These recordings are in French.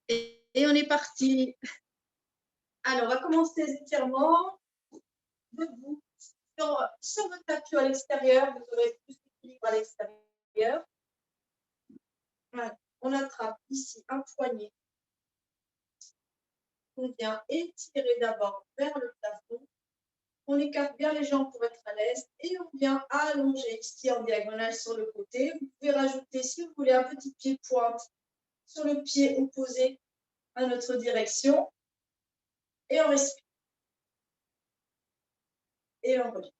Et on est parti. Alors, on va commencer les étirements debout. Sur votre tapis à l'extérieur, vous aurez plus d'équilibre à l'extérieur. Voilà. On attrape ici un poignet. On vient étirer d'abord vers le plafond. On écarte bien les jambes pour être à l'aise et on vient allonger ici en diagonale sur le côté. Vous pouvez rajouter, si vous voulez, un petit pied pointe sur le pied opposé à notre direction. Et on respire. Et on revient.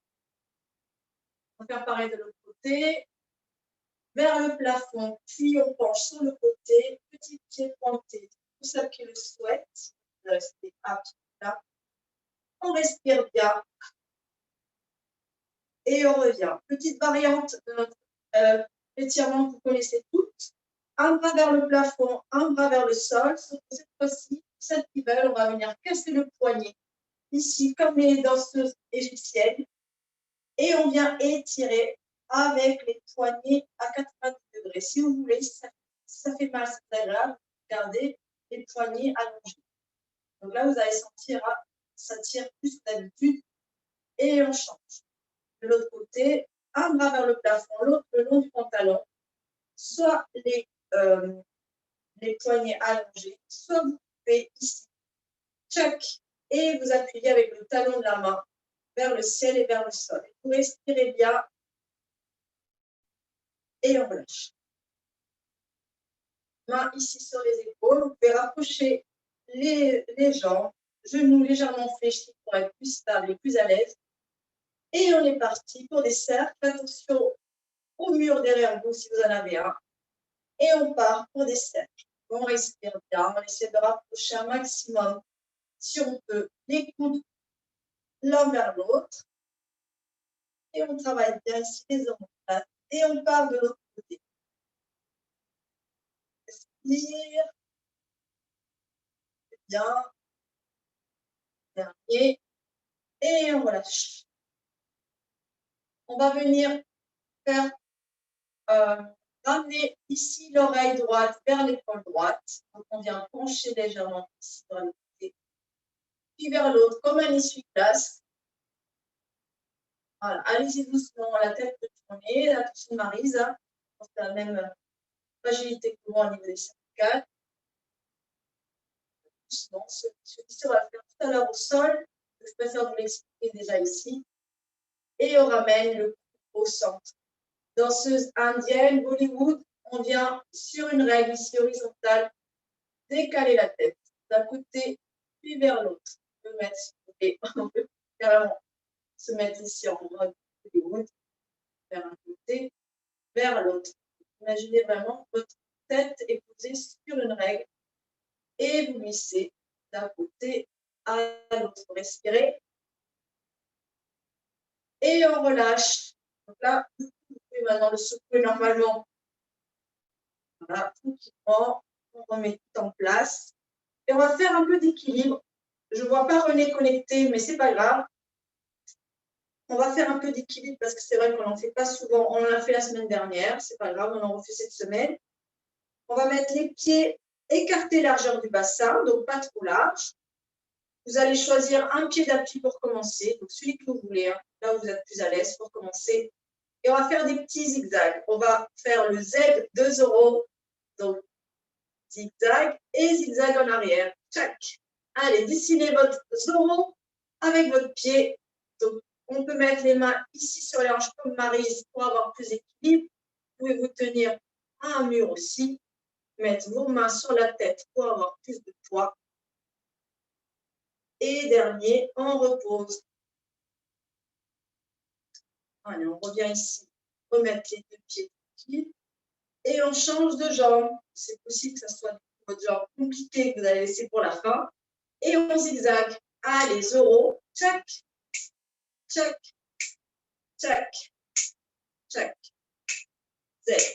On va faire pareil de l'autre côté. Vers le plafond, puis on penche sur le côté, petit pied pointé, pour ceux qui le souhaitent, restez à là. On respire bien et on revient. Petite variante de notre étirement que vous connaissez toutes. Un bras vers le plafond, un bras vers le sol. Cette fois-ci, celles qui veulent, on va venir casser le poignet ici, comme les danseuses égyptiennes. Et on vient étirer avec les poignets à 90 degrés. Si vous voulez, ça fait mal, c'est agréable. Gardez les poignets allongés. Donc là, vous allez sentir, ça tire plus que d'habitude. Et on change. De l'autre côté, un bras vers le plafond, l'autre le long du pantalon. Soit les poignets allongés, soit vous pouvez ici, tchac, et vous appuyez avec le talon de la main vers le ciel et vers le sol. Vous respirez bien et on relâche. Main ici sur les épaules, vous pouvez rapprocher les jambes, genoux légèrement fléchis pour être plus stable et plus à l'aise. Et on est parti pour des cercles. Attention au mur derrière vous si vous en avez un. Et on part pour des cercles. On respire bien, on essaie de rapprocher un maximum, si on peut, les coudes l'un vers l'autre. Et on travaille bien ici les omoplates. Et on part de l'autre côté. Respire. Bien. Dernier. Et on relâche. On va venir faire ramener ici l'oreille droite vers l'épaule droite. Donc on vient pencher légèrement ici vers le côté. Puis vers l'autre, comme un essuie-glace. Voilà, allez-y doucement, la tête peut tourner. Attention Maryse, hein. C'est la même fragilité que moi au niveau des cervicales. Doucement, celui-ci on va le faire tout à l'heure au sol. Je préfère vous l'expliquer déjà ici. Et on ramène le cou au centre. Danseuse indienne, Bollywood, on vient sur une règle ici horizontale, décaler la tête d'un côté puis vers l'autre. On peut mettre, on peut carrément se mettre ici en mode Bollywood, vers un côté, vers l'autre. Imaginez vraiment votre tête est posée sur une règle et vous glissez d'un côté à l'autre. Respirez et on relâche. Donc là, vous pouvez maintenant le secouer normalement. Voilà, tranquillement, on remet tout en place. Et on va faire un peu d'équilibre. Je ne vois pas René connecté, mais ce n'est pas grave. On va faire un peu d'équilibre parce que c'est vrai qu'on n'en fait pas souvent. On en a fait la semaine dernière, c'est pas grave, on en refait cette semaine. On va mettre les pieds écartés largeur du bassin, donc pas trop large. Vous allez choisir un pied d'appui pour commencer, donc celui que vous voulez, hein, là où vous êtes plus à l'aise pour commencer. Et on va faire des petits zigzags. On va faire le Z 2 euros, donc zigzag et zigzag en arrière. Tchac. Allez, dessinez votre zoro avec votre pied. Donc, on peut mettre les mains ici sur les hanches comme Maryse pour avoir plus d'équilibre. Vous pouvez vous tenir à un mur aussi. Mettre vos mains sur la tête pour avoir plus de poids. Et dernier, on repose. Allez, on revient ici. Remettre les deux pieds tranquilles. Et on change de jambe. C'est possible que ce soit votre jambe compliquée que vous allez laisser pour la fin. Et on zigzag. Allez, zoro. Tchac. Tchac. Tchac. Tchac.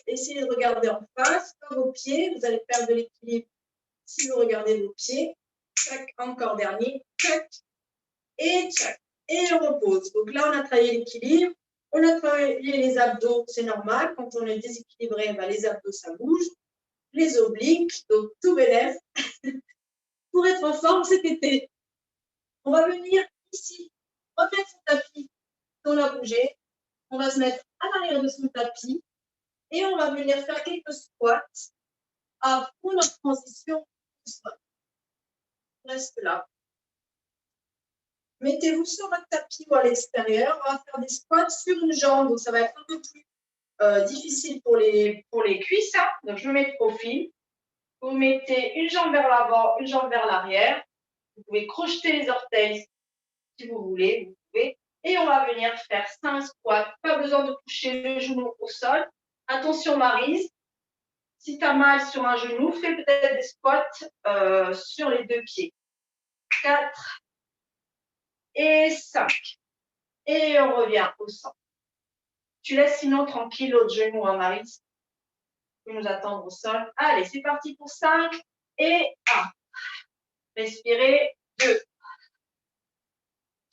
Essayez de regarder en face, pas vos pieds. Vous allez perdre de l'équilibre si vous regardez vos pieds. Tchac. Encore dernier. Tchac. Et tchac. Et on repose. Donc là, on a travaillé l'équilibre. On a travaillé les abdos, c'est normal. Quand on est déséquilibré, ben, les abdos, ça bouge. Les obliques, donc tout bénef. pour être en forme cet été. On va venir ici, remettre son tapis qu'on a bougé. On va se mettre à l'arrière de son tapis et on va venir faire quelques squats pour notre transition de squat. Reste là. Mettez-vous sur votre tapis ou à l'extérieur. On va faire des squats sur une jambe, donc ça va être un peu plus difficile pour les cuisses. Hein. Donc, je me mets de profil. Vous mettez une jambe vers l'avant, une jambe vers l'arrière. Vous pouvez crocheter les orteils si vous voulez. Vous pouvez. Et on va venir faire 5 squats. Pas besoin de toucher le genou au sol. Attention, Maryse. Si tu as mal sur un genou, fais peut-être des squats sur les 2 pieds. 4 et 5. Et on revient au centre. Tu laisses sinon tranquille l'autre genou, hein, Maryse. Tu peux nous attendre au sol. Allez, c'est parti pour 5 et 1. Respirez. 2,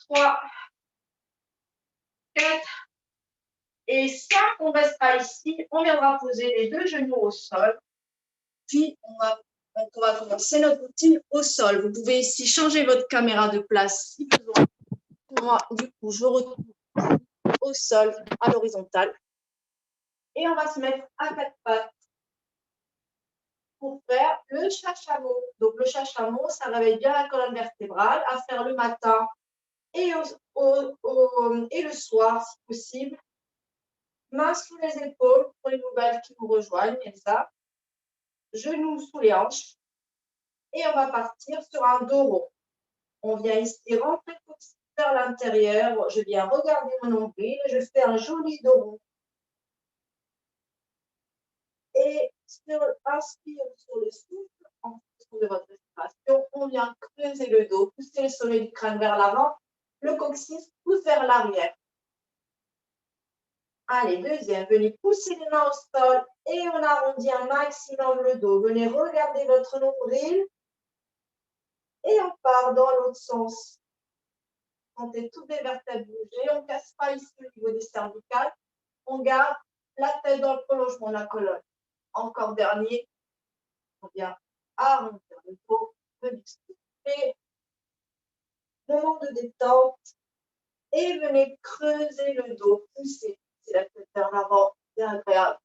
3, 4 et 5. On restera ici. On viendra poser les 2 genoux au sol. Puis, on va commencer notre routine au sol. Vous pouvez ici changer votre caméra de place si besoin. Moi, du coup, je retourne au sol à l'horizontale. Et on va se mettre à 4 pattes pour faire le chachamois. Donc, le chachamois, ça réveille bien la colonne vertébrale à faire le matin et le soir, si possible. Mains sous les épaules pour les nouvelles qui vous rejoignent, Elsa. Genoux sous les hanches. Et on va partir sur un dos rond. On vient ici rentrer le coccyx vers l'intérieur. Je viens regarder mon nombril. Je fais un joli dos rond. Et inspire sur le souffle, en fonction de votre respiration, on vient creuser le dos, pousser le sommet du crâne vers l'avant, le coccyx pousse vers l'arrière. Allez, deuxième, venez pousser les mains au sol et on arrondit un maximum le dos. Venez regarder votre nombril et on part dans l'autre sens. Sentez toutes les vertèbres bouger, on ne casse pas ici au niveau des cervicales, on garde la tête dans le prolongement de la colonne. Encore dernier, on vient arrondir le dos, venez souffler, moment de détente et venez creuser le dos, pousser la tête vers l'avant, c'est agréable.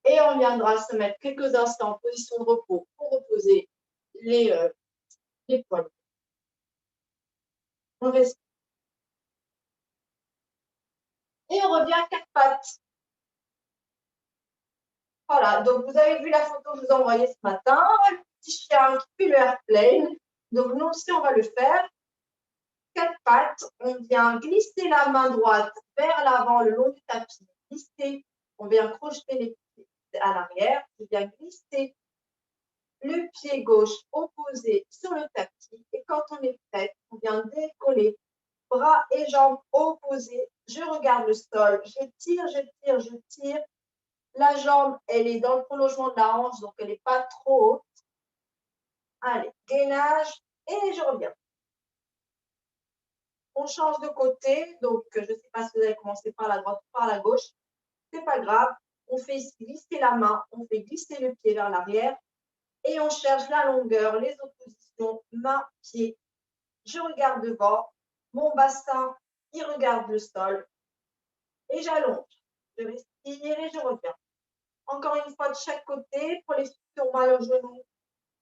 Et on viendra se mettre quelques instants en position de repos pour reposer les poignets. On respire. Et on revient à 4 pattes. Voilà, donc vous avez vu la photo que je vous ai envoyée ce matin, le petit chien qui fait le airplane. Donc nous aussi, on va le faire. 4 pattes, on vient glisser la main droite vers l'avant le long du tapis. Glisser, on vient crocheter les pieds à l'arrière. On vient glisser le pied gauche opposé sur le tapis. Et quand on est prêt, on vient décoller bras et jambes opposés. Je regarde le sol, je tire, je tire, je tire. La jambe, elle est dans le prolongement de la hanche, donc elle n'est pas trop haute. Allez, gainage et je reviens. On change de côté, donc je ne sais pas si vous allez commencer par la droite ou par la gauche. Ce n'est pas grave. On fait glisser la main, on fait glisser le pied vers l'arrière et on cherche la longueur, les oppositions, main, pied. Je regarde devant, mon bassin, il regarde le sol et j'allonge. Je respire et je reviens. Encore une fois de chaque côté, pour les flexions mal au genou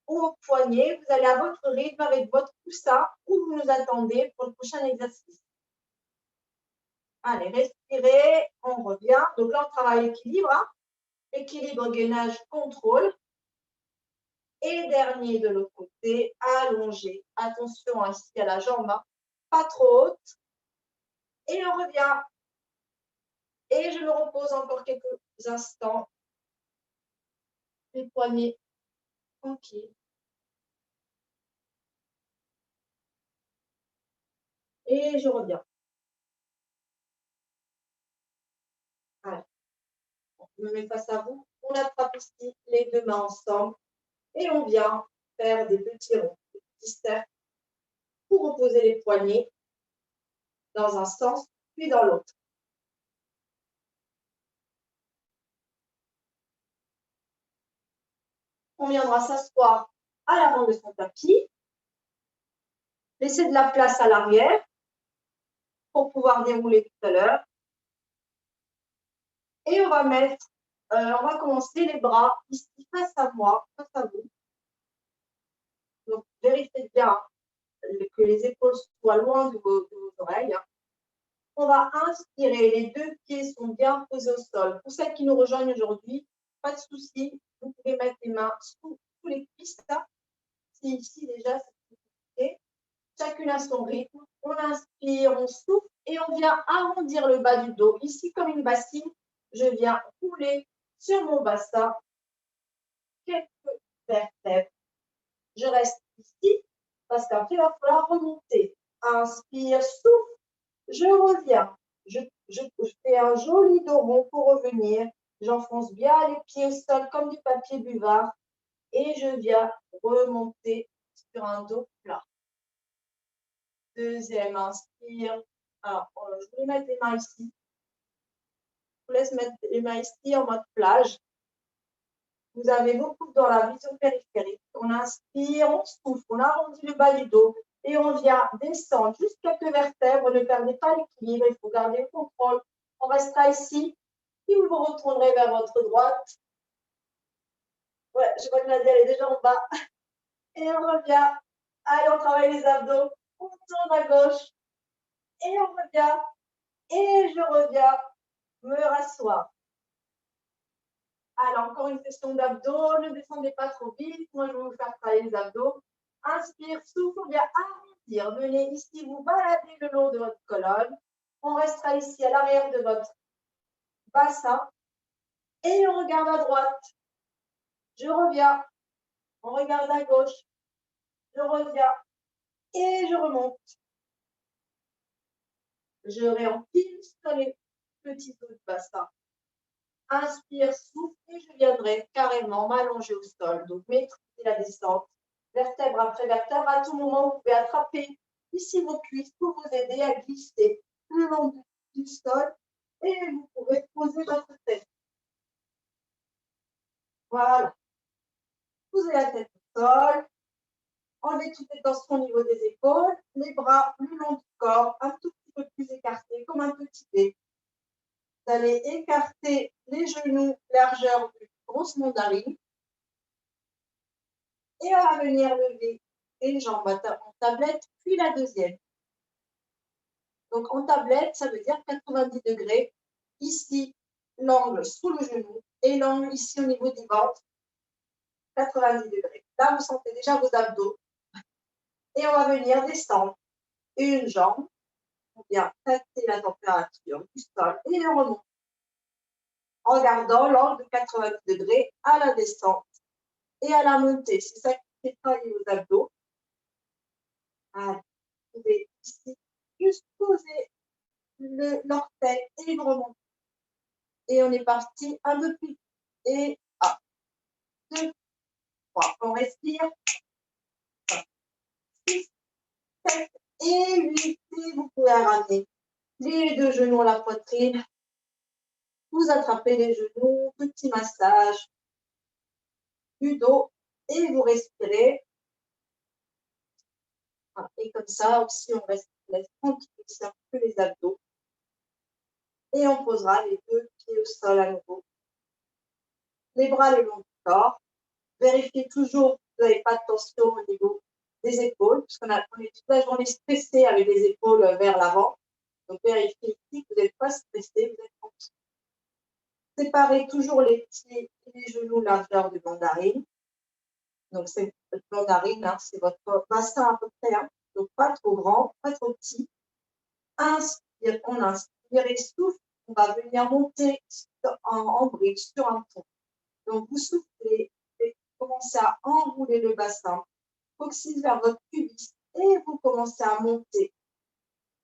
ou au poignet, vous allez à votre rythme avec votre coussin ou vous nous attendez pour le prochain exercice. Allez, respirez, on revient. Donc là, on travaille l'équilibre. Hein. Équilibre, gainage, contrôle. Et dernier de l'autre côté, allongé. Attention ici à la jambe, hein. Pas trop haute. Et on revient. Et je me repose encore quelques instants. Les poignets tranquilles. Et je reviens. Allez. Je me mets face à vous. On attrape ici les 2 mains ensemble. Et on vient faire des petits ronds, des petits cercles pour reposer les poignets dans un sens, puis dans l'autre. On viendra s'asseoir à l'avant de son tapis. Laissez de la place à l'arrière pour pouvoir dérouler tout à l'heure. Et on va commencer les bras ici face à moi, face à vous. Donc, vérifiez bien que les épaules soient loin de vos oreilles. On va inspirer, les deux pieds sont bien posés au sol. Pour celles qui nous rejoignent aujourd'hui, pas de souci, vous pouvez mettre les mains sous les cuisses. C'est ici déjà, c'est compliqué. Chacune à son rythme. On inspire, on souffle et on vient arrondir le bas du dos. Ici, comme une bassine, je viens rouler sur mon bassin quelques vertèbres. Je reste ici parce qu'après, il va falloir remonter. Inspire, souffle, je reviens. Je fais un joli dos rond pour revenir. J'enfonce bien les pieds au sol comme du papier buvard et je viens remonter sur un dos plat. Deuxième inspire. Alors, je vais mettre les mains ici. Je vous laisse mettre les mains ici en mode plage. Vous avez beaucoup dans la vision périphérique. On inspire, on souffle, on arrondit le bas du dos et on vient descendre juste quelques vertèbres. Ne perdez pas l'équilibre, il faut garder le contrôle. On restera ici. Puis vous vous retournerez vers votre droite. Ouais, je vois que Nadia est déjà en bas. Et on revient. Allez, on travaille les abdos. On tourne à gauche. Et on revient. Et je reviens me rasseoir. Alors, encore une session d'abdos. Ne descendez pas trop vite. Moi, je vais vous faire travailler les abdos. Inspire, souffle, on vient arrondir. Venez ici, vous baladez le long de votre colonne. On restera ici à l'arrière de votre bassin. Et on regarde à droite. Je reviens. On regarde à gauche. Je reviens. Et je remonte. Je réempile sur les petits os de bassin. Inspire, souffle et je viendrai carrément m'allonger au sol. Donc, maîtrisez la descente, vertèbre après vertèbre. À tout moment, vous pouvez attraper ici vos cuisses pour vous aider à glisser le long du sol et vous pourrez poser votre tête. Voilà. Posez la tête au sol. Enlevez toutes les tensions au niveau des épaules. Les bras le long du corps, un tout petit peu plus écartés, comme un petit V. Vous allez écarter les genoux, largeur de grosse mandarine. Et on va venir lever les jambes en tablette, puis la deuxième. Donc en tablette, ça veut dire 90 degrés. Ici, l'angle sous le genou et l'angle ici au niveau du ventre, 90 degrés. Là, vous sentez déjà vos abdos. Et on va venir descendre une jambe. On vient tâter la température du sol et on remonte. En gardant l'angle de 90 degrés à la descente et à la montée. C'est ça qui fait travailler vos abdos. Allez, vous pouvez ici juste poser l'orteil et le remonter. Et on est parti un peu plus. Et 1, 2, 3. On respire. 5, 6, 7 et 8. Et vous pouvez ramener les deux genoux à la poitrine. Vous attrapez les genoux, petit massage du dos et vous respirez. Et comme ça aussi, on reste tranquille, c'est un peu les abdos. Et on posera les deux pieds au sol à nouveau. Les bras le long du corps. Vérifiez toujours que vous n'avez pas de tension au niveau des épaules, parce qu'on est toute la journée stressé avec les épaules vers l'avant. Donc vérifiez ici que vous n'êtes pas stressé, vous êtes tranquille. Séparez toujours les pieds et les genoux largeur de mandarine. Donc c'est votre mandarine, hein, c'est votre bassin à peu près. Hein. Donc pas trop grand, pas trop petit. Inspire, on inspire et souffle. On va venir monter en bridge sur un pont. Donc vous soufflez et vous commencez à enrouler le bassin, coccyx vers votre pubis et vous commencez à monter.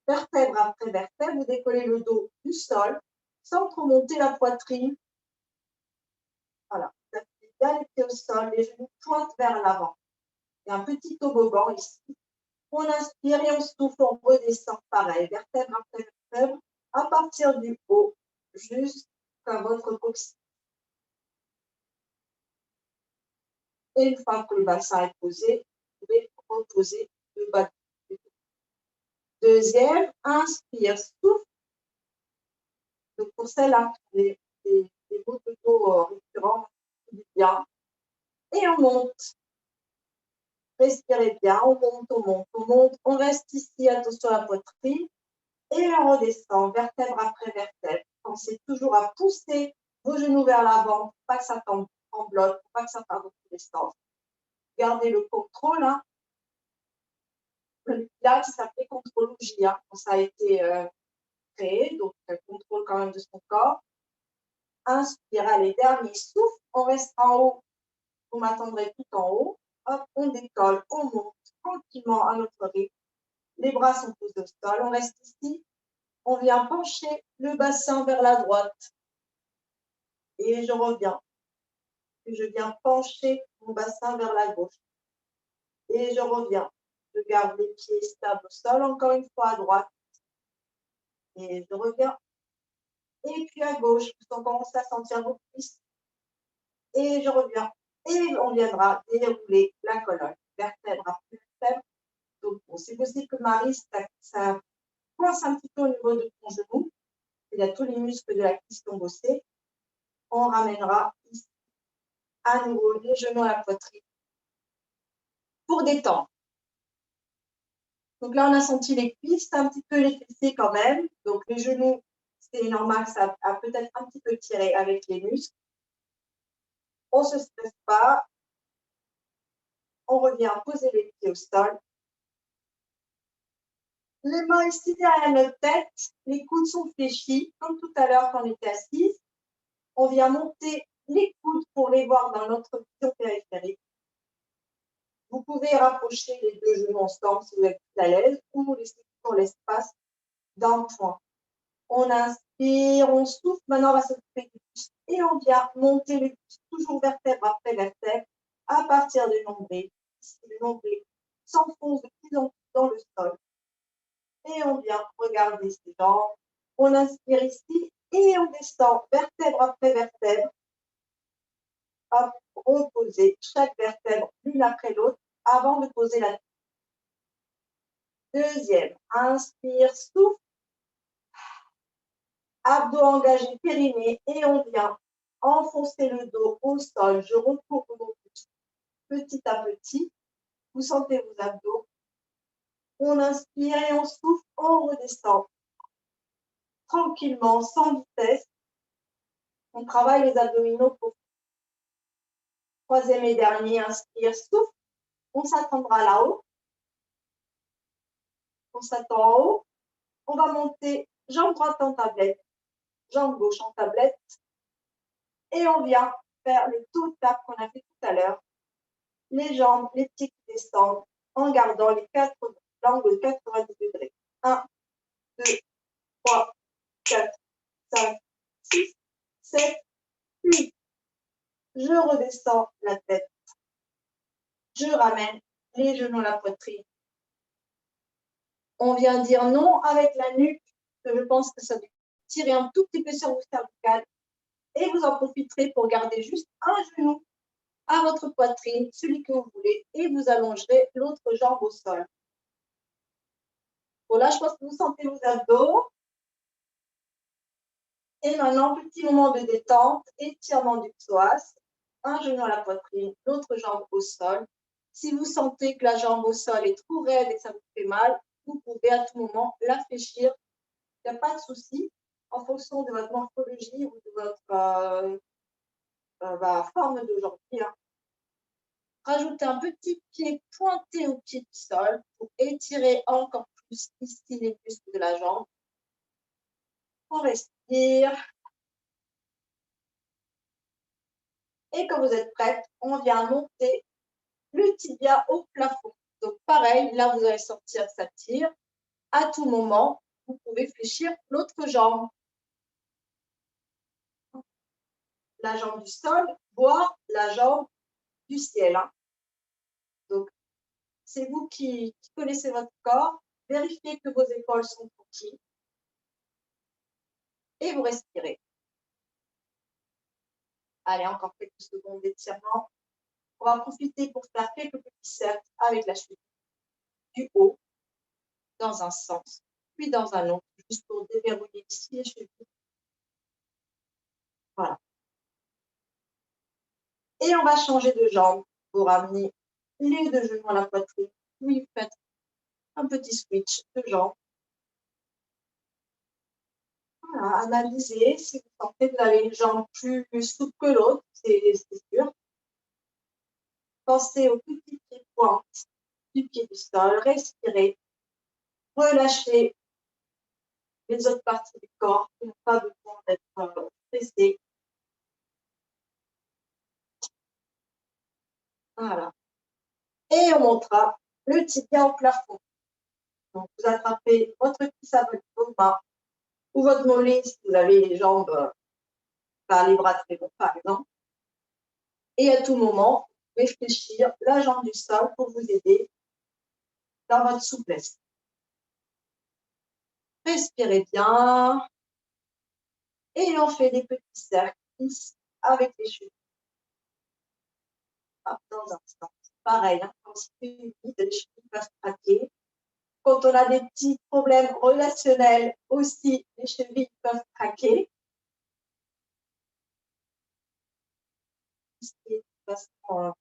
Vertèbre après vertèbre, vous décollez le dos du sol sans trop monter la poitrine. Voilà, vous appuyez bien les pieds au sol, les genoux pointent vers l'avant. Il y a un petit toboggan ici. On inspire et on souffle, on redescend pareil, vertèbre après vertèbre, à partir du haut jusqu'à votre coccyx. Et une fois que le bassin est posé, vous pouvez reposer le bas du dos. Deuxième, inspire, souffle. Donc pour celle-là, les mots de dos récurrents, bien. Et on monte. Respirez bien, on monte, on monte, on monte. On reste ici, attention à la poitrine. Et on redescend, vertèbre après vertèbre. Pensez toujours à pousser vos genoux vers l'avant, pour pas que ça tombe en bloc, pour pas que ça parte dans tous les sens. Gardez le contrôle. Hein. Là, qui s'appelait contrôlologie, hein, quand ça a été créé, donc contrôle quand même de son corps. Inspire, allez, dernier souffle, on reste en haut, vous m'attendrez tout en haut. Hop, on décolle, on monte tranquillement à notre rythme. Les bras sont posés au sol, on reste ici. On vient pencher le bassin vers la droite. Et je reviens. Et je viens pencher mon bassin vers la gauche. Et je reviens. Je garde les pieds stables au sol, encore une fois à droite. Et je reviens. Et puis à gauche, on commence à sentir vos cuisses. Et je reviens. Et on viendra dérouler la colonne. Vertèbre après vertèbre. Donc, bon, c'est possible que Marie, ça coince un petit peu au niveau de ton genou. Il y a tous les muscles de la cuisse qui ont bossé. On ramènera ici à nouveau les genoux à la poitrine pour détendre. Donc là, on a senti les cuisses, un petit peu les fessiers quand même. Donc les genoux, c'est normal, ça a peut-être un petit peu tiré avec les muscles. On ne se stresse pas. On revient poser les pieds au sol. Les mains ici derrière notre tête. Les coudes sont fléchis, comme tout à l'heure quand on était assise. On vient monter les coudes pour les voir dans notre vision périphérique. Vous pouvez rapprocher les deux genoux ensemble si vous êtes à l'aise ou laisser sur l'espace d'un point. On inspire, on souffle. Maintenant, on va s'occuper du buste et on vient monter le buste, toujours vertèbre après vertèbre, à partir du nombril. Le nombril s'enfonce de plus en plus dans le sol. Et on vient regarder ses jambes. On inspire ici et on descend vertèbre après vertèbre. Hop, reposer chaque vertèbre l'une après l'autre avant de poser la tête. Deuxième, inspire, souffle. Abdos engagés, périnée, et on vient enfoncer le dos au sol. Je recouvre mon buste petit à petit. Vous sentez vos abdos. On inspire et on souffle, on redescend. Tranquillement, sans vitesse. On travaille les abdominaux profonds. Troisième et dernier, inspire, souffle. On s'attendra là-haut. On s'attend en haut. On va monter jambe droite en tablette, jambe gauche en tablette. Et on vient faire le toe tap qu'on a fait tout à l'heure. Les jambes, les pieds qui descendent en gardant l'angle de 90 degrés. 1, 2, 3, 4, 5, 6, 7, 8. Je redescends la tête. Je ramène les genoux à la poitrine. On vient dire non avec la nuque, que je pense que ça va tirer un tout petit peu sur vos cervicales. Et vous en profiterez pour garder juste un genou à votre poitrine, celui que vous voulez, et vous allongerez l'autre jambe au sol. Bon, là, je pense que vous sentez vos abdos. Et maintenant, petit moment de détente, étirement du psoas, un genou à la poitrine, l'autre jambe au sol. Si vous sentez que la jambe au sol est trop raide et que ça vous fait mal, vous pouvez à tout moment la fléchir. Il n'y a pas de souci en fonction de votre morphologie ou de votre forme d'aujourd'hui. Hein. Rajoutez un petit pied pointé au pied du sol pour étirer encore plus ici les muscles de la jambe. On respire. Et quand vous êtes prête, on vient monter le tibia au plafond. Donc pareil, là vous allez sentir que ça tire. À tout moment, vous pouvez fléchir l'autre jambe. La jambe du sol, voire la jambe du ciel. Hein. Donc, c'est vous qui connaissez votre corps. Vérifiez que vos épaules sont tranquilles. Et vous respirez. Allez, encore quelques secondes d'étirement. On va profiter pour faire quelques petits cercles avec la cheville du haut dans un sens, puis dans un autre, juste pour déverrouiller ici les chevilles. Voilà. Et on va changer de jambe pour ramener les deux genoux à la poitrine. Puis faites un petit switch de jambe. Voilà, analysez si vous sentez que vous avez une jambe plus souple que l'autre, c'est sûr. Pensez au petit pied pointe du pied du sol, respirez, relâchez les autres parties du corps qui n'ont pas besoin d'être stressées. Voilà. Et on montera le tibia au plafond. Donc, vous attrapez votre cuisse avec vos mains ou votre mollet si vous avez les jambes, les bras très longs par exemple. Et à tout moment, réfléchir la jambe du sol pour vous aider dans votre souplesse. Respirez bien. Et on fait des petits cercles ici avec les chevilles. Dans un sens. Pareil, hein, quand c'est humide, les chevilles peuvent craquer. Quand on a des petits problèmes relationnels aussi, les chevilles peuvent craquer. De toute façon,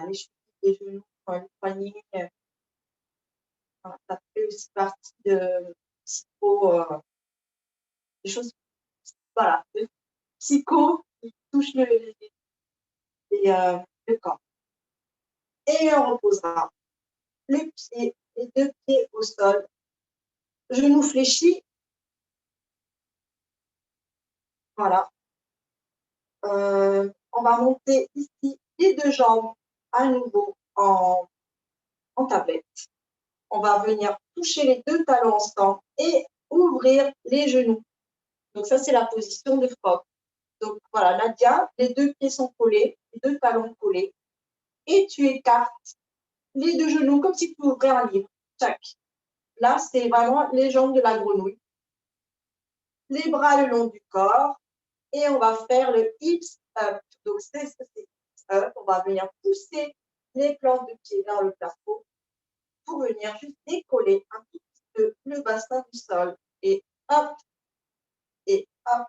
les chevilles, les genoux, les poignets, ça fait aussi partie de des choses, voilà, de psycho qui touchent le corps. Et on reposera les deux pieds au sol, genoux fléchis. Voilà. On va monter ici les deux jambes à nouveau en tablette. On va venir toucher les deux talons ensemble et ouvrir les genoux. Donc ça, c'est la position de frog. Donc voilà, Nadia, les deux pieds sont collés, les deux talons collés. Et tu écartes les deux genoux comme si tu ouvrais un livre. Tac. Là, c'est vraiment les jambes de la grenouille. Les bras le long du corps. Et on va faire le hips up. Donc, c'est hips up. On va venir pousser les plantes de pied vers le plafond pour venir juste décoller un petit peu le bassin du sol. Et hop, et hop.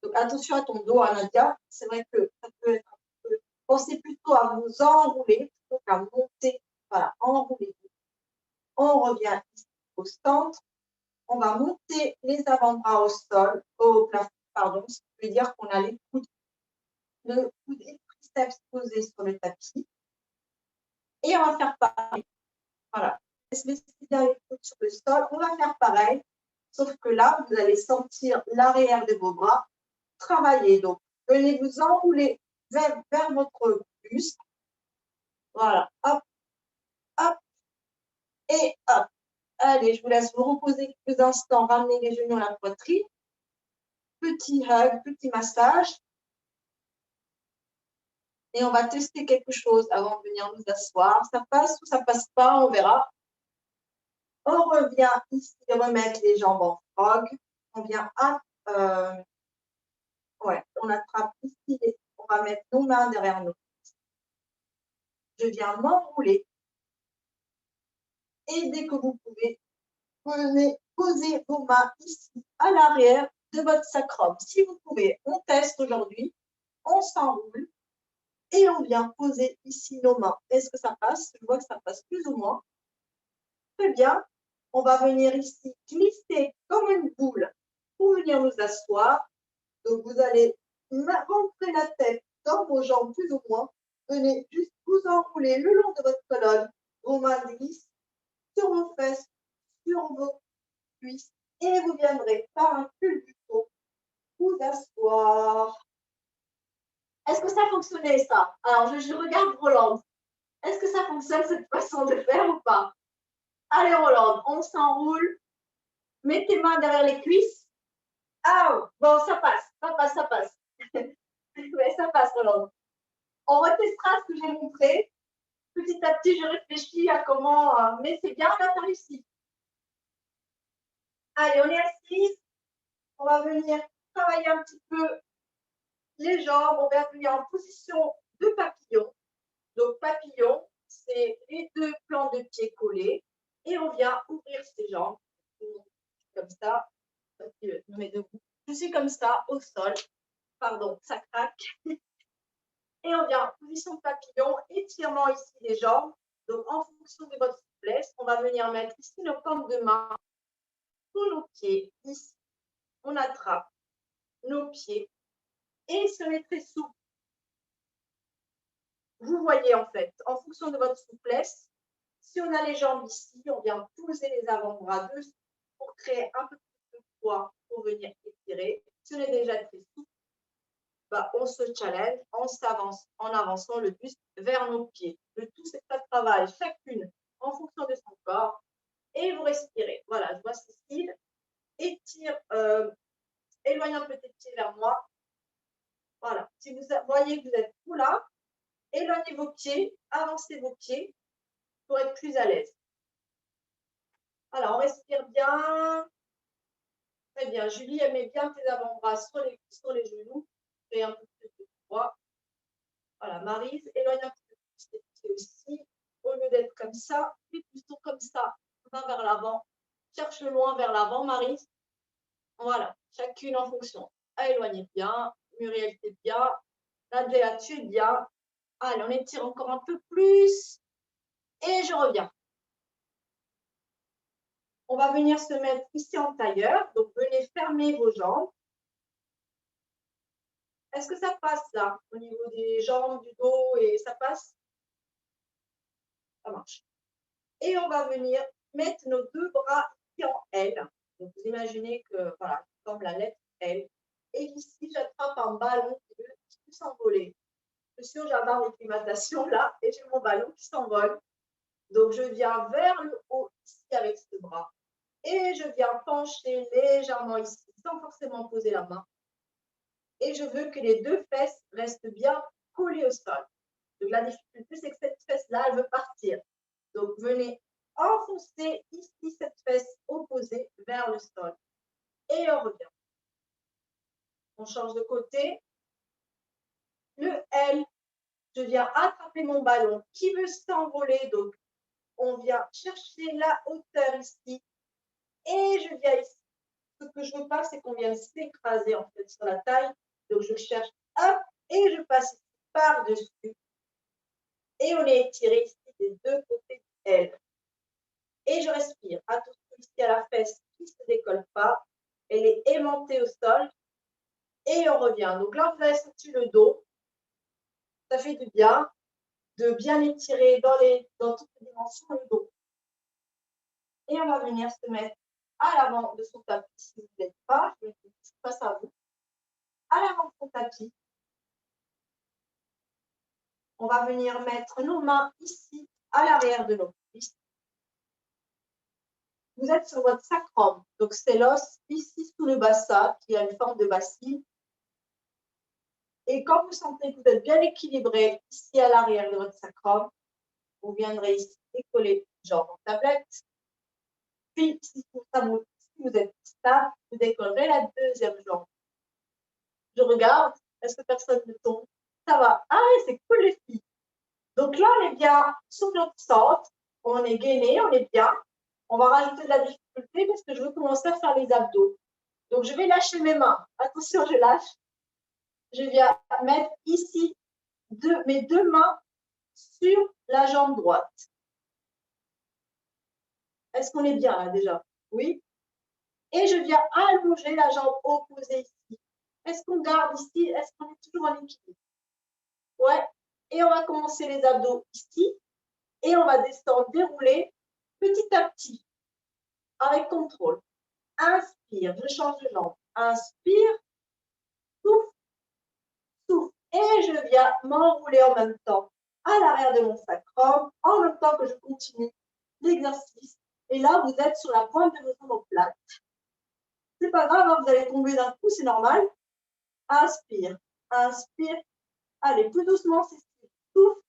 Donc, attention à ton dos, Nadia. C'est vrai que ça peut être un peu. Pensez plutôt à vous enrouler plutôt qu'à monter. Voilà, enroulez-vous. On revient ici au centre. On va monter les avant-bras au sol, au plafond, pardon, ce qui veut dire qu'on a les coudes, le coude et le triceps posés sur le tapis. Et on va faire pareil. Voilà. Laissez bien les coudes sur le sol. On va faire pareil, sauf que là, vous allez sentir l'arrière de vos bras travailler. Donc, venez vous enrouler vers votre buste. Voilà. Hop, hop et hop. Allez, je vous laisse vous reposer quelques instants, ramener les genoux à la poitrine. Petit hug, petit massage. Et on va tester quelque chose avant de venir nous asseoir. Ça passe ou ça passe pas, on verra. On revient ici, remettre les jambes en frog. On vient on attrape ici, on va mettre nos mains derrière nous. Je viens m'enrouler. Et dès que vous pouvez, venez poser vos mains ici, à l'arrière de votre sacrum. Si vous pouvez, on teste aujourd'hui. On s'enroule. Et on vient poser ici nos mains. Est-ce que ça passe? Je vois que ça passe plus ou moins. Très bien. On va venir ici glisser comme une boule pour venir nous asseoir. Donc, vous allez rentrer la tête dans vos jambes plus ou moins. Venez juste vous enrouler le long de votre colonne. Vos mains glissent sur vos fesses, sur vos cuisses. Et vous viendrez par un culbuto vous asseoir. Est-ce que ça fonctionnait, ça? Alors, je regarde Roland. Est-ce que ça fonctionne, cette façon de faire ou pas? Allez, Roland, on s'enroule. Mets tes mains derrière les cuisses. Ah, bon, ça passe, ça passe, ça passe. Mais ça passe, Roland. On retestera ce que j'ai montré. Petit à petit, je réfléchis à comment... mais c'est bien, là, tu as réussi. Allez, on est assis. On va venir travailler un petit peu les jambes, on va venir en position de papillon. Donc, papillon, c'est les deux plans de pied collés. Et on vient ouvrir ses jambes. Comme ça. Je me mets debout. Je suis comme ça, au sol. Pardon, ça craque. Et on vient en position de papillon, étirement ici des jambes. Donc, en fonction de votre souplesse, on va venir mettre ici nos pommes de main sous nos pieds. Ici, on attrape nos pieds et se met très souple. Vous voyez en fait, en fonction de votre souplesse, si on a les jambes ici, on vient poser les avant-bras dessus pour créer un peu plus de poids pour venir étirer. Si on est déjà très souple, bah, on se challenge, on s'avance en avançant le buste vers nos pieds. Le tout, c'est que ça travaille chacune en fonction de son corps et vous respirez. Voilà, je vois Cécile. Étire, éloigne un peu tes pieds vers moi. Voilà, si vous voyez que vous êtes tout là, éloignez vos pieds, avancez vos pieds pour être plus à l'aise. Alors, on respire bien. Très bien. Julie, elle met bien tes avant-bras sur les genoux. Et un peu plus de poids. Voilà, Maryse, éloigne un peu plus tes pieds aussi. Au lieu d'être comme ça, puis plutôt comme ça. Main vers l'avant. Cherche le loin vers l'avant, Maryse. Voilà, chacune en fonction. Éloignez bien. Muriel, t'es bien. Nadja, tu es bien. Allez, on étire encore un peu plus. Et je reviens. On va venir se mettre ici en tailleur. Donc, venez fermer vos jambes. Est-ce que ça passe là, au niveau des jambes, du dos, et ça passe? Ça marche. Et on va venir mettre nos deux bras ici en L. Donc, vous imaginez que, voilà, comme la lettre L. Et ici, j'attrape un ballon qui peut s'envoler. Je suis au jardin d'acclimatation là, et j'ai mon ballon qui s'envole. Donc, je viens vers le haut ici avec ce bras. Et je viens pencher légèrement ici, sans forcément poser la main. Et je veux que les deux fesses restent bien collées au sol. Donc, la difficulté, c'est que cette fesse-là, elle veut partir. Donc, venez enfoncer ici cette fesse opposée vers le sol. Et on revient. On change de côté. Le L, je viens attraper mon ballon qui veut s'envoler. Donc, on vient chercher la hauteur ici. Et je viens ici. Ce que je veux pas, c'est qu'on vienne s'écraser en fait sur la taille. Donc, je cherche, hop, et je passe par-dessus. Et on est étiré ici des deux côtés du L. Et je respire. Attention ici à la fesse qui ne se décolle pas. Elle est aimantée au sol. Et on revient. Donc là, vous avez senti le dos. Ça fait du bien de bien étirer dans toutes les dimensions le dos. Et on va venir se mettre à l'avant de son tapis. Si vous n'êtes pas, je vais face à vous. À l'avant de son tapis. On va venir mettre nos mains ici, à l'arrière de nos cuisses. Vous êtes sur votre sacrum. Donc, c'est l'os ici sous le bassin qui a une forme de bassine. Et quand vous sentez que vous êtes bien équilibré ici à l'arrière de votre sacrum, vous viendrez ici décoller jambes en tablette. Puis, si vous êtes stable, vous décollerez la deuxième jambe. Je regarde. Est-ce que personne ne tombe? Ça va. Ah oui, c'est cool les filles. Donc là, on est bien sur notre centre. On est gainé, on est bien. On va rajouter de la difficulté parce que je veux commencer à faire les abdos. Donc, je vais lâcher mes mains. Attention, je lâche. Je viens mettre ici mes deux mains sur la jambe droite. Est-ce qu'on est bien là déjà? Oui. Et je viens allonger la jambe opposée ici. Est-ce qu'on garde ici? Est-ce qu'on est toujours en équilibre? Ouais. Et on va commencer les abdos ici. Et on va descendre, dérouler petit à petit, avec contrôle. Inspire, je change de jambe. Inspire, souffle, souffle. Et je viens m'enrouler en même temps à l'arrière de mon sacrum, en même temps que je continue l'exercice. Et là, vous êtes sur la pointe de vos omoplates. C'est pas grave, hein, vous allez tomber d'un coup, c'est normal. Inspire, inspire. Allez, plus doucement, c'est souffle,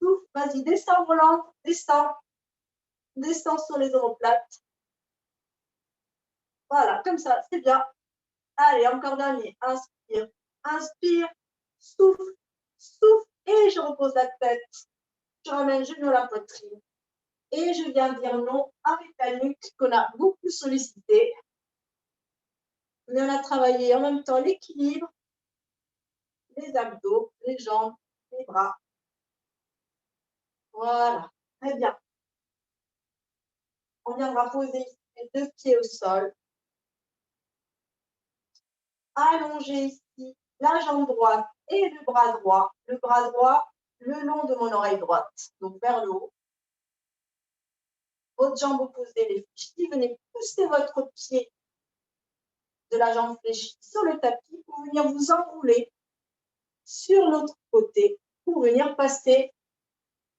souffle. Vas-y, descends, Roland, descends. Descends sur les omoplates. Voilà, comme ça, c'est bien. Allez, encore dernier. Inspire, Inspire, souffle, souffle et je repose la tête. Je ramène genou à la poitrine. Et je viens dire non avec la nuque qu'on a beaucoup sollicité. Mais on a travaillé en même temps l'équilibre, les abdos, les jambes, les bras. Voilà, très bien. On viendra poser les deux pieds au sol. Allonger ici la jambe droite et le bras droit le long de mon oreille droite, donc vers le haut. Votre jambe opposée, les fléchis, venez pousser votre pied de la jambe fléchie sur le tapis pour venir vous enrouler sur l'autre côté pour venir passer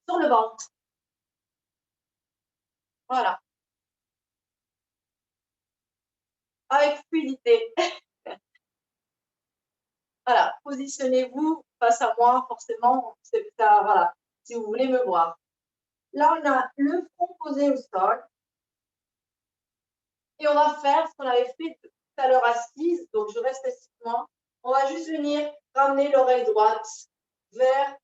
sur le ventre. Voilà. Avec fluidité. Voilà, positionnez-vous face à moi, forcément, c'est ça, voilà, si vous voulez me voir. Là, on a le front posé au sol. Et on va faire ce qu'on avait fait tout à l'heure assise. Donc, je reste assise moi. On va juste venir ramener l'oreille droite vers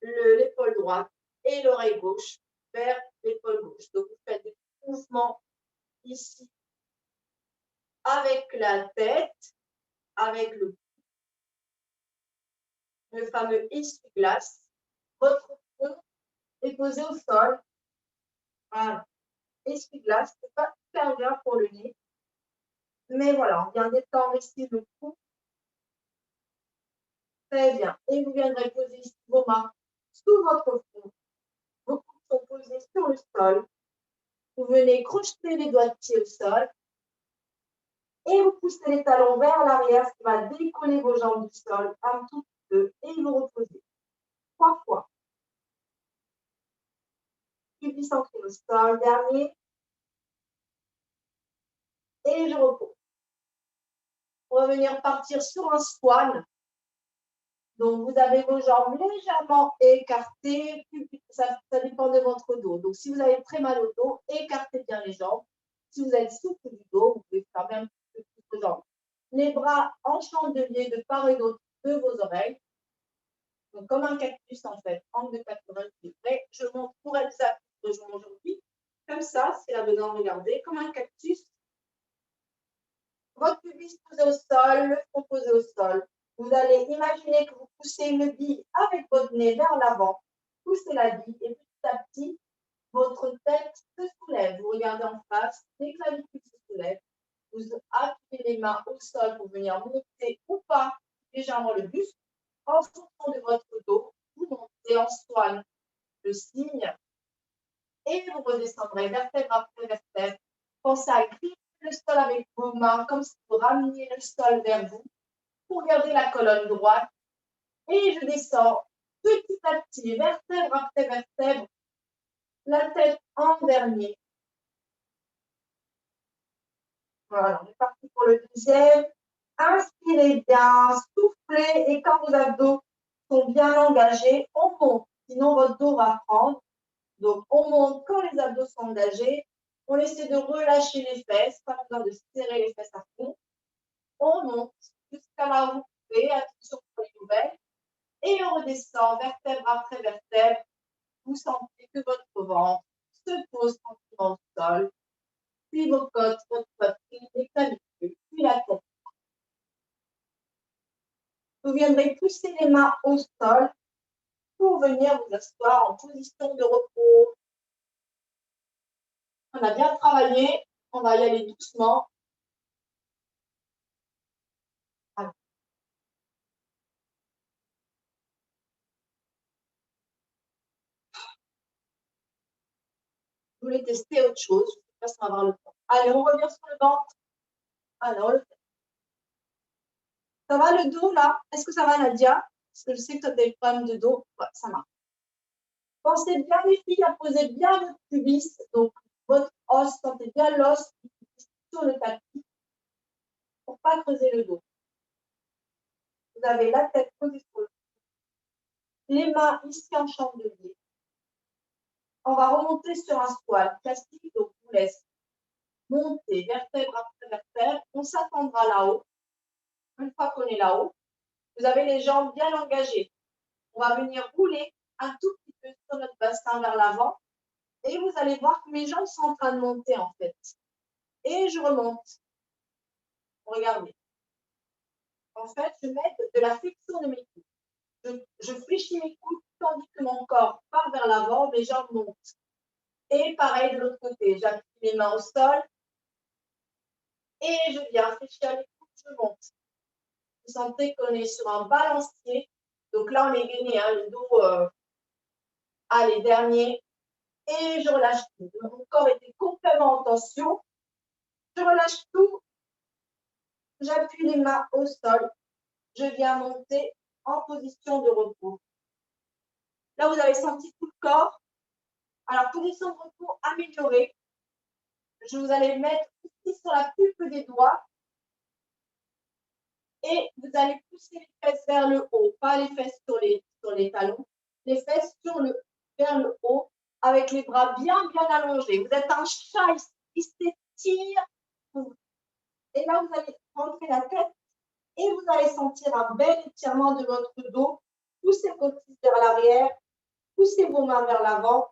l'épaule droite et l'oreille gauche vers l'épaule gauche. Donc, vous faites des mouvements ici avec la tête, avec le fameux essuie-glace. Votre front est posé au sol. Voilà. Essuie-glace, c'est pas super bien pour le nez. Mais voilà, on vient détendre ici le cou. Très bien. Et vous viendrez poser ici vos mains sous votre front. Vos coudes sont posés sur le sol. Vous venez crocheter les doigts de pied au sol. Et vous poussez les talons vers l'arrière, ce qui va décoller vos jambes du sol un tout petit peu. Et vous reposez 3 fois. Puis centré au sol, dernier. Et je repose. On va venir partir sur un swan. Donc, vous avez vos jambes légèrement écartées. Ça dépend de votre dos. Donc, si vous avez très mal au dos, écartez bien les jambes. Si vous êtes souple du dos, vous pouvez faire même plus vos jambes. Les bras en chandelier de part et d'autre de vos oreilles. Donc, comme un cactus, en fait, angle de 90 degrés. Je monte pour Elsa qui rejoint aujourd'hui. Comme ça, si elle a besoin de regarder, comme un cactus. Votre pubis posé au sol, le front posé au sol. Vous allez imaginer que vous poussez une bille avec votre nez vers l'avant. Poussez la bille et petit à petit, votre tête se soulève. Vous regardez en face, les clavicules se soulèvent. Vous appuyez les mains au sol pour venir monter ou pas légèrement le buste. En fonction de votre dos, vous montez en swan le signe et vous redescendrez vertèbre après vertèbre. Pensez à gripper le sol avec vos mains comme si vous rameniez le sol vers vous pour garder la colonne droite. Et je descends petit à petit, vertèbre après vertèbre, la tête en dernier. Voilà, on est parti pour le deuxième. Inspirez bien, soufflez et quand vos abdos sont bien engagés, on monte. Sinon, votre dos va prendre. Donc, on monte quand les abdos sont engagés. On essaie de relâcher les fesses, pas besoin de serrer les fesses à fond. On monte jusqu'à là où vous pouvez, attention pour les nouvelles. Et on redescend vertèbre après vertèbre. Vous sentez que votre ventre se pose tranquillement au sol. Puis vos côtes, votre poitrine, les clavicules, puis la tête. Vous viendrez pousser les mains au sol pour venir vous asseoir en position de repos. On a bien travaillé, on va y aller doucement. Alors. Je voulais tester autre chose, je ne sais pas si on va avoir le temps. Allez, on revient sur le ventre. Alors, on le fait. Ça va le dos là? Est-ce que ça va Nadia? Parce que je sais que tu as des problèmes de dos. Ouais, ça marche. Pensez bien les filles à poser bien votre pubis, donc votre os, sentez bien l'os sur le tapis pour ne pas creuser le dos. Vous avez la tête posée sur le dos. Les mains ici en chandelier. On va remonter sur un squat classique, donc on laisse monter vertèbre après vertèbre. On s'attendra là-haut. Une fois qu'on est là-haut, Vous avez les jambes bien engagées. On va venir rouler un tout petit peu sur notre bassin vers l'avant. Et vous allez voir que mes jambes sont en train de monter en fait. Et je remonte. Regardez. En fait, je mets de la flexion de mes coudes. Je fléchis mes coudes tandis que mon corps part vers l'avant, mes jambes montent. Et pareil de l'autre côté, j'appuie mes mains au sol et je viens fléchir les coudes, je monte. Vous sentez qu'on est sur un balancier. Donc là, on est gainé, hein, le dos, allez, dernier. Et je relâche tout. Mon corps était complètement en tension. Je relâche tout. J'appuie les mains au sol. Je viens monter en position de repos. Là, vous avez senti tout le corps. Alors, position de repos améliorée. Je vous allez mettre ici sur la pulpe des doigts. Et vous allez pousser les fesses vers le haut, pas les fesses sur les talons, les fesses vers le haut, avec les bras bien allongés. Vous êtes un chat, il s'étire. Et là, vous allez rentrer la tête et vous allez sentir un bel étirement de votre dos. Poussez vos cuisses vers l'arrière, poussez vos mains vers l'avant.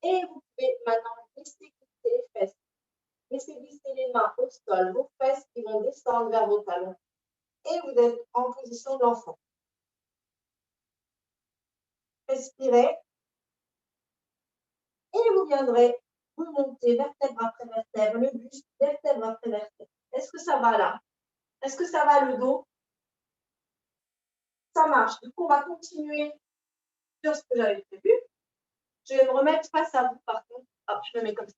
Et vous pouvez maintenant laisser glisser les fesses. Laissez glisser les mains au sol, vos fesses qui vont descendre vers vos talons. Et vous êtes en position d'enfant. Respirez. Et vous viendrez remonter vertèbre après vertèbre, le buste, vertèbre après vertèbre. Est-ce que ça va là? Est-ce que ça va le dos? Ça marche. Du coup, on va continuer sur ce que j'avais prévu. Je vais me remettre face à vous par contre. Hop, je me mets comme ça.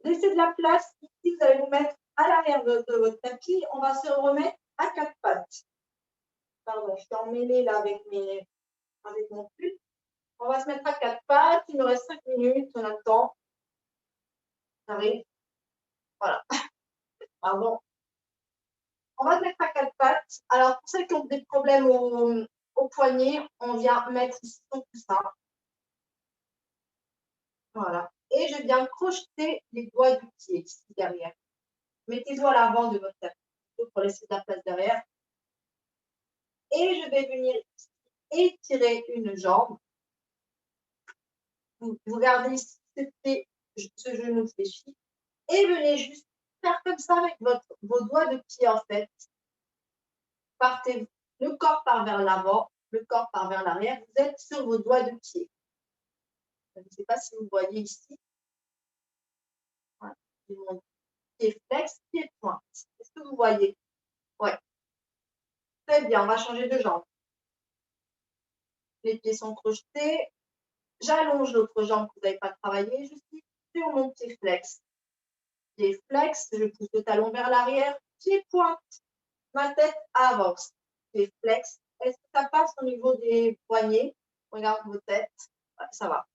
Laissez de la place. Ici, vous allez vous mettre à l'arrière de votre tapis. On va se remettre à quatre pattes. Pardon, je suis emmêlée là avec mon pull. On va se mettre à quatre pattes. Il nous reste 5 minutes. On attend. Ça arrive. Voilà. Pardon. On va se mettre à quatre pattes. Alors, pour celles qui ont des problèmes au poignet, on vient mettre ici son coussin. Voilà. Et je viens crocheter les doigts du pied ici derrière. Mettez-vous à l'avant de votre tapis pour laisser de la place derrière. Et je vais venir ici étirer une jambe. Vous gardez ici ce genou fléchi. Et venez juste faire comme ça avec vos doigts de pied en fait. Partez, le corps part vers l'avant, le corps part vers l'arrière. Vous êtes sur vos doigts de pied. Je ne sais pas si vous voyez ici. Voilà. Mon pied flex, pied pointe. Est-ce que vous voyez? Oui. Très bien, on va changer de jambe. Les pieds sont crochetés. J'allonge l'autre jambe que vous n'avez pas travaillé. Je suis sur mon pied flex. Pied flex, je pousse le talon vers l'arrière. Pied pointe. Ma tête avance. Pied flex. Est-ce que ça passe au niveau des poignets? Regarde vos têtes. Ouais, ça va.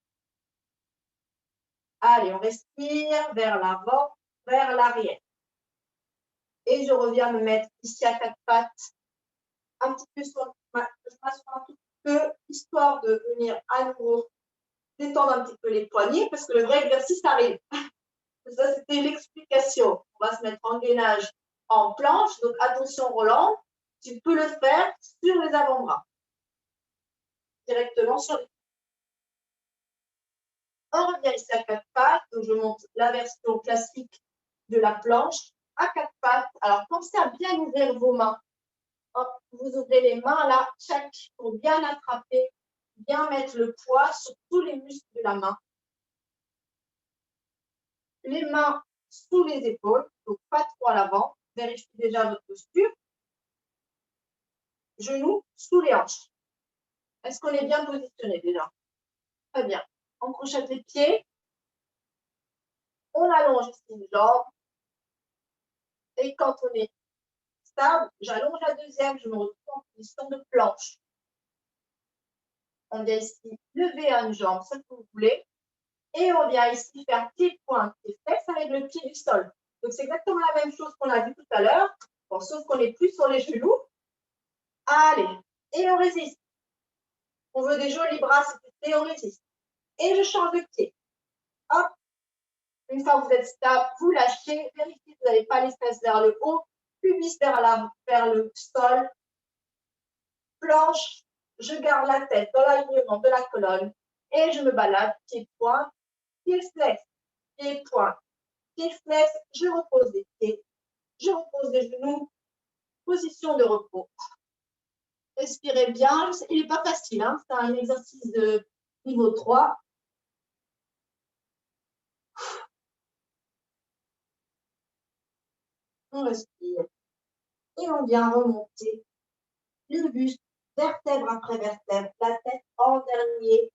Allez, on respire vers l'avant, vers l'arrière. Et je reviens me mettre ici à quatre pattes. Un petit peu sur je m'assois un tout petit peu, histoire de venir à nouveau détendre un petit peu les poignets, parce que le vrai exercice arrive. Ça, c'était l'explication. On va se mettre en gainage en planche. Donc, attention, Roland, tu peux le faire sur les avant-bras. Directement sur les. On revient ici à quatre pattes. Donc, je monte la version classique de la planche à quatre pattes. Alors, pensez à bien ouvrir vos mains. Hop, vous ouvrez les mains là, check, pour bien attraper, bien mettre le poids sur tous les muscles de la main. Les mains sous les épaules, donc pas trop à l'avant. Vérifiez déjà votre posture. Genoux sous les hanches. Est-ce qu'on est bien positionné déjà? Très bien. On crochette les pieds. On allonge ici une jambe. Et quand on est stable, j'allonge la deuxième, je me retrouve en position de planche. On vient ici lever une jambe, ce que vous voulez. Et on vient ici faire pied pointe et fesses avec le pied du sol. Donc, c'est exactement la même chose qu'on a vu tout à l'heure, bon, sauf qu'on n'est plus sur les genoux. Allez, et on résiste. On veut des jolis bras, et on résiste. Et je change de pied. Hop. Une fois que vous êtes stable, vous lâchez. Vérifiez que vous n'avez pas les fesses vers le haut. pubis vers le sol, planche, je garde la tête dans l'alignement de la colonne et je me balade, pied-point, pied-flex, pied-point, pied-flex, je repose les pieds, je repose les genoux, position de repos. Respirez bien, il n'est pas facile, hein, c'est un exercice de niveau 3. On respire et on vient remonter le buste, vertèbre après vertèbre, la tête en dernier.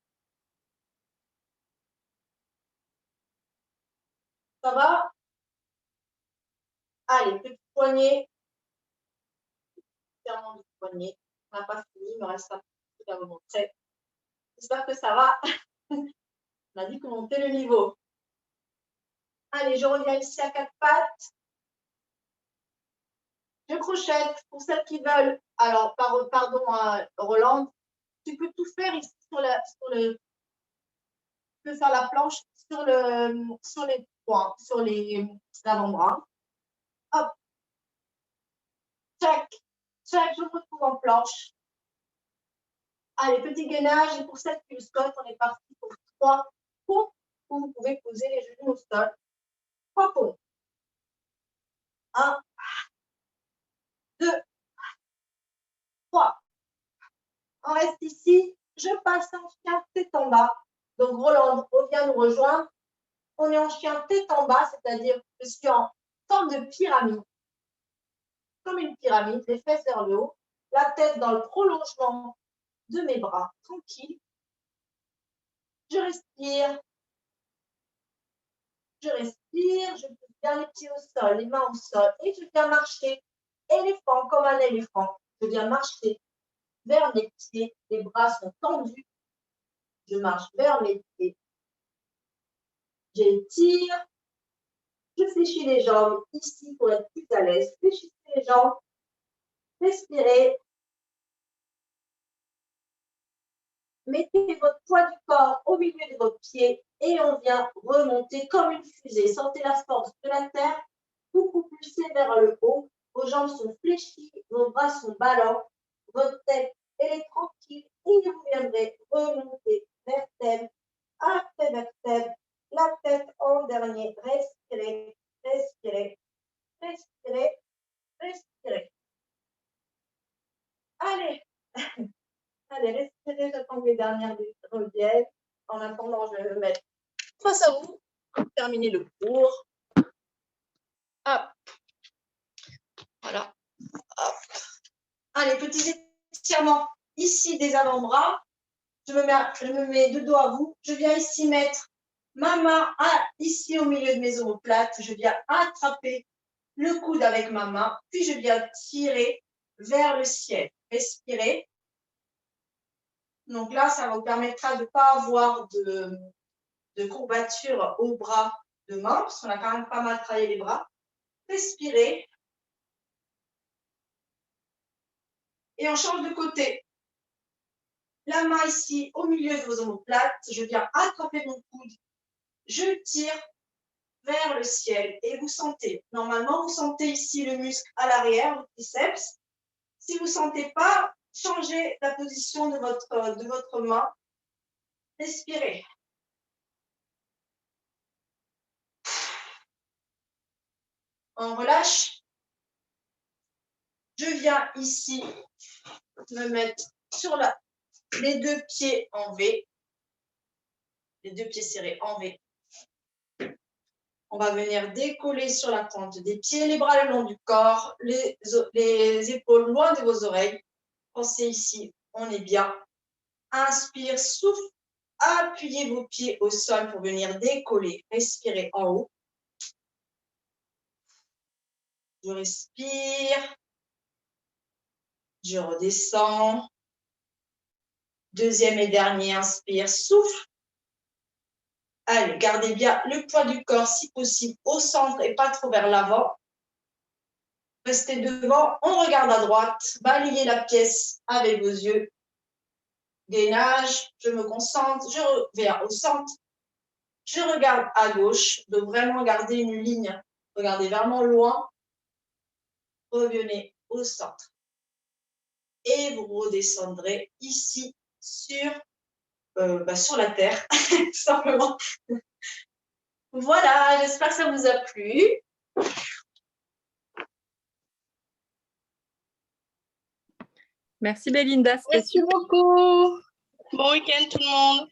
Ça va? Allez, petit poignet. Serment du poignet. On n'a pas fini, il me reste un petit truc à vous montrer. J'espère que ça va. On a dit qu'on montait le niveau. Allez, je reviens ici à 4 pattes. Je crochette pour celles qui veulent. Alors, pardon, Roland, tu peux tout faire ici tu peux faire la planche sur les points, sur les avant-bras. Hop. Check. Check, je me retrouve en planche. Allez, petit gainage. Et pour celles qui le scottent, on est parti pour 3 pompes où vous pouvez poser les genoux au sol. 3 pompes. 1, 2, 3. On reste ici. Je passe en chien tête en bas. Donc, Roland revient nous rejoindre. On est en chien tête en bas, c'est-à-dire que je suis en forme de pyramide. Comme une pyramide, les fesses vers le haut, la tête dans le prolongement de mes bras, tranquille. Je respire. Je respire, je pose bien les pieds au sol, les mains au sol, et je viens marcher, éléphant, comme un éléphant. Je viens marcher vers mes pieds, les bras sont tendus. Je marche vers mes pieds. J'étire. Je fléchis les jambes ici pour être plus à l'aise. Fléchissez les jambes. Respirez. Mettez votre poids du corps au milieu de vos pieds et on vient remonter comme une fusée. Sentez la force de la terre. Vous propulsez vers le haut. Vos jambes sont fléchies, vos bras sont ballants. Votre tête, elle est tranquille et vous viendrez remonter vertèbre après vertèbre. La tête en dernier. Respirez, respirez, respirez, respirez. Allez. Allez, respirez, j'attends que les dernières reviennent. En attendant, je vais me mettre face à vous pour terminer le cours. Hop. Voilà. Hop. Allez, petit étirement ici des avant-bras. Je me mets de dos à vous. Je viens ici mettre ma main ici au milieu de mes omoplates. Je viens attraper le coude avec ma main. Puis je viens tirer vers le ciel. Respirez. Donc là, ça vous permettra de ne pas avoir de courbature au bras de main, parce qu'on a quand même pas mal travaillé les bras. Respirez. Et on change de côté. La main ici au milieu de vos omoplates. Je viens attraper mon coude. Je tire vers le ciel et vous sentez. Normalement, vous sentez ici le muscle à l'arrière, le triceps. Si vous ne sentez pas, changez la position de votre main. Respirez. On relâche. Je viens ici me mettre sur les 2 pieds en V. Les 2 pieds serrés en V. On va venir décoller sur la pointe des pieds, les bras le long du corps, les épaules loin de vos oreilles. Pensez ici, on est bien. Inspire, souffle. Appuyez vos pieds au sol pour venir décoller. Respirez en haut. Je respire. Je redescends. Deuxième et dernier, inspire, souffle. Allez, gardez bien le poids du corps, si possible, au centre et pas trop vers l'avant. Restez devant, on regarde à droite, balayez la pièce avec vos yeux. Gainage, je me concentre, je reviens au centre. Je regarde à gauche, donc vraiment garder une ligne. Regardez vraiment loin. revenez au centre. Et vous redescendrez ici sur la terre, tout simplement. Voilà, j'espère que ça vous a plu. Merci Belinda, c'était Merci super. beaucoup. Bon week-end tout le monde.